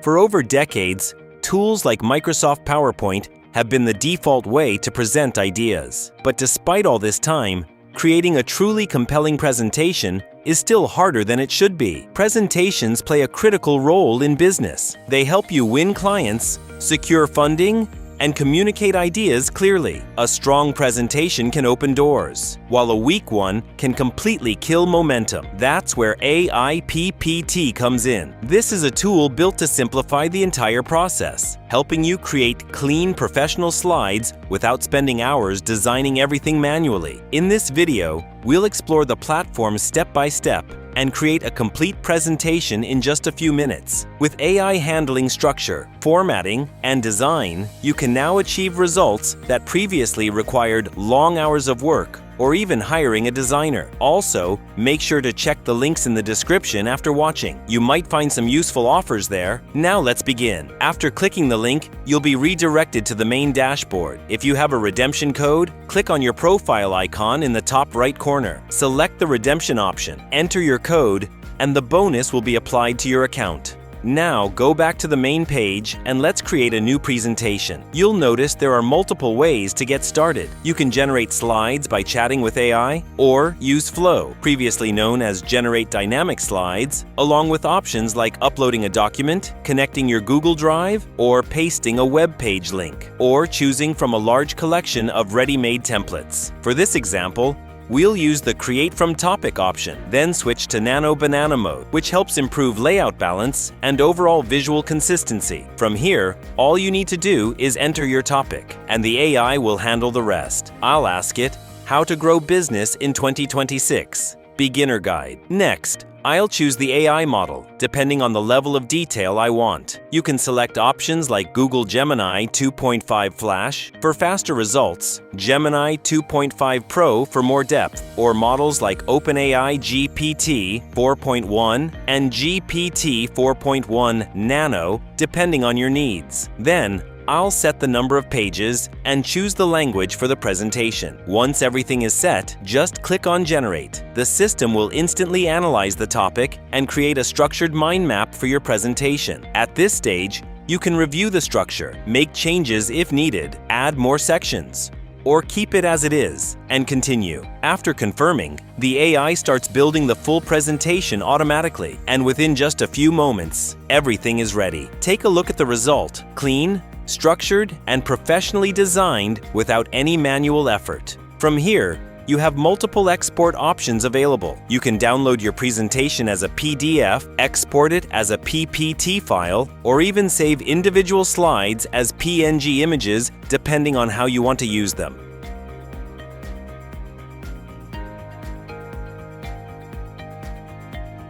For over decades, tools like Microsoft PowerPoint have been the default way to present ideas. But despite all this time, creating a truly compelling presentation is still harder than it should be. Presentations play a critical role in business. They help you win clients, secure funding, and communicate ideas clearly. A strong presentation can open doors, while a weak one can completely kill momentum. That's where AIPPT comes in. This is a tool built to simplify the entire process, helping you create clean, professional slides without spending hours designing everything manually. In this video, we'll explore the platform step by step and create a complete presentation in just a few minutes. With AI handling structure, formatting, and design, you can now achieve results that previously required long hours of work or even hiring a designer. Also, make sure to check the links in the description after watching. You might find some useful offers there. Now let's begin. After clicking the link, you'll be redirected to the main dashboard. If you have a redemption code, click on your profile icon in the top right corner. Select the redemption option, enter your code, and the bonus will be applied to your account. Now go back to the main page and let's create a new presentation. You'll notice there are multiple ways to get started. You can generate slides by chatting with AI or use Flow, previously known as Generate Dynamic Slides, along with options like uploading a document, connecting your Google Drive, or pasting a web page link, or choosing from a large collection of ready-made templates. For this example, we'll use the Create from Topic option, then switch to Nano Banana mode, which helps improve layout balance and overall visual consistency. From here, all you need to do is enter your topic, and the AI will handle the rest. I'll ask it, how to grow business in 2026. Beginner guide. Next, I'll choose the AI model, depending on the level of detail I want. You can select options like Google Gemini 2.5 Flash for faster results, Gemini 2.5 Pro for more depth, or models like OpenAI GPT 4.1 and GPT 4.1 Nano, depending on your needs. Then, I'll set the number of pages and choose the language for the presentation. Once everything is set, just click on Generate. The system will instantly analyze the topic and create a structured mind map for your presentation. At this stage, you can review the structure, make changes if needed, add more sections, or keep it as it is, and continue. After confirming, the AI starts building the full presentation automatically, and within just a few moments, everything is ready. Take a look at the result. Clean, structured, and professionally designed without any manual effort. From here, you have multiple export options available. You can download your presentation as a PDF, export it as a PPT file, or even save individual slides as PNG images depending on how you want to use them.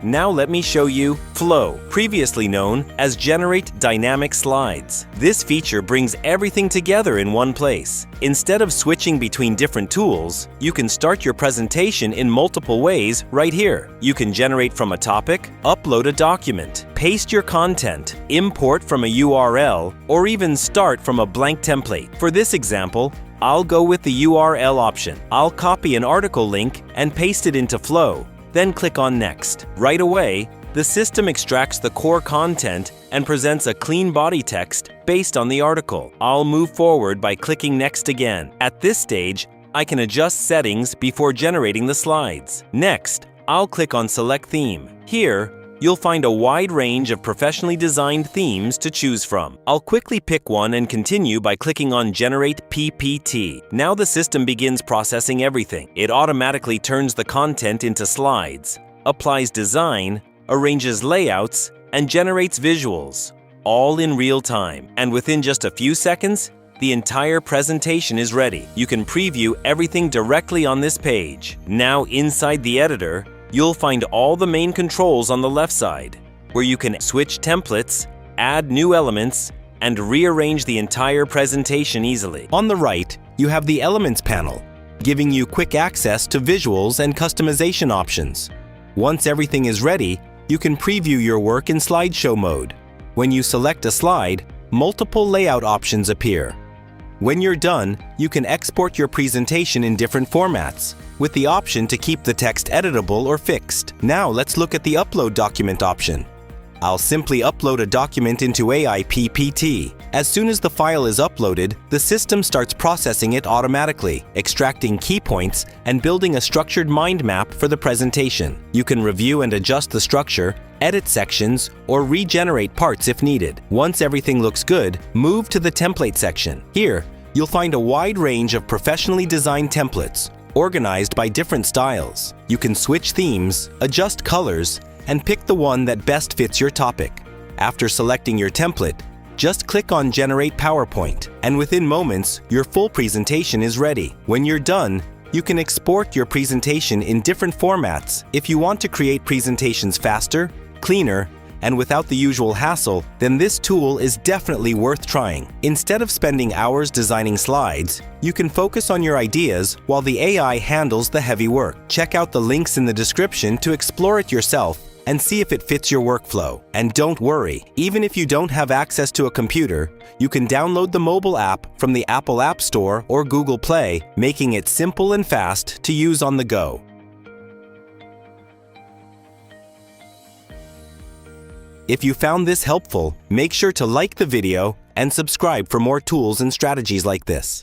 Now let me show you Flow, previously known as Generate Dynamic Slides. This feature brings everything together in one place. Instead of switching between different tools, you can start your presentation in multiple ways right here. You can generate from a topic, upload a document, paste your content, import from a URL, or even start from a blank template. For this example, I'll go with the URL option. I'll copy an article link and paste it into Flow. Then click on Next. Right away, the system extracts the core content and presents a clean body text based on the article. I'll move forward by clicking Next again. At this stage, I can adjust settings before generating the slides. Next, I'll click on Select Theme. Here, you'll find a wide range of professionally designed themes to choose from. I'll quickly pick one and continue by clicking on Generate PPT. Now the system begins processing everything. It automatically turns the content into slides, applies design, arranges layouts, and generates visuals, all in real time. And within just a few seconds, the entire presentation is ready. You can preview everything directly on this page. Now inside the editor, you'll find all the main controls on the left side, where you can switch templates, add new elements, and rearrange the entire presentation easily. On the right, you have the Elements panel, giving you quick access to visuals and customization options. Once everything is ready, you can preview your work in slideshow mode. When you select a slide, multiple layout options appear. When you're done, you can export your presentation in different formats, with the option to keep the text editable or fixed. Now let's look at the Upload Document option. I'll simply upload a document into AiPPT. As soon as the file is uploaded, the system starts processing it automatically, extracting key points and building a structured mind map for the presentation. You can review and adjust the structure, edit sections, or regenerate parts if needed. Once everything looks good, move to the template section. Here, you'll find a wide range of professionally designed templates, organized by different styles. You can switch themes, adjust colors, and pick the one that best fits your topic. After selecting your template, just click on Generate PowerPoint, and within moments, your full presentation is ready. When you're done, you can export your presentation in different formats. If you want to create presentations faster, cleaner, and without the usual hassle, then this tool is definitely worth trying. Instead of spending hours designing slides, you can focus on your ideas while the AI handles the heavy work. Check out the links in the description to explore it yourself and see if it fits your workflow. And don't worry, even if you don't have access to a computer, you can download the mobile app from the Apple App Store or Google Play, making it simple and fast to use on the go. If you found this helpful, make sure to like the video and subscribe for more tools and strategies like this.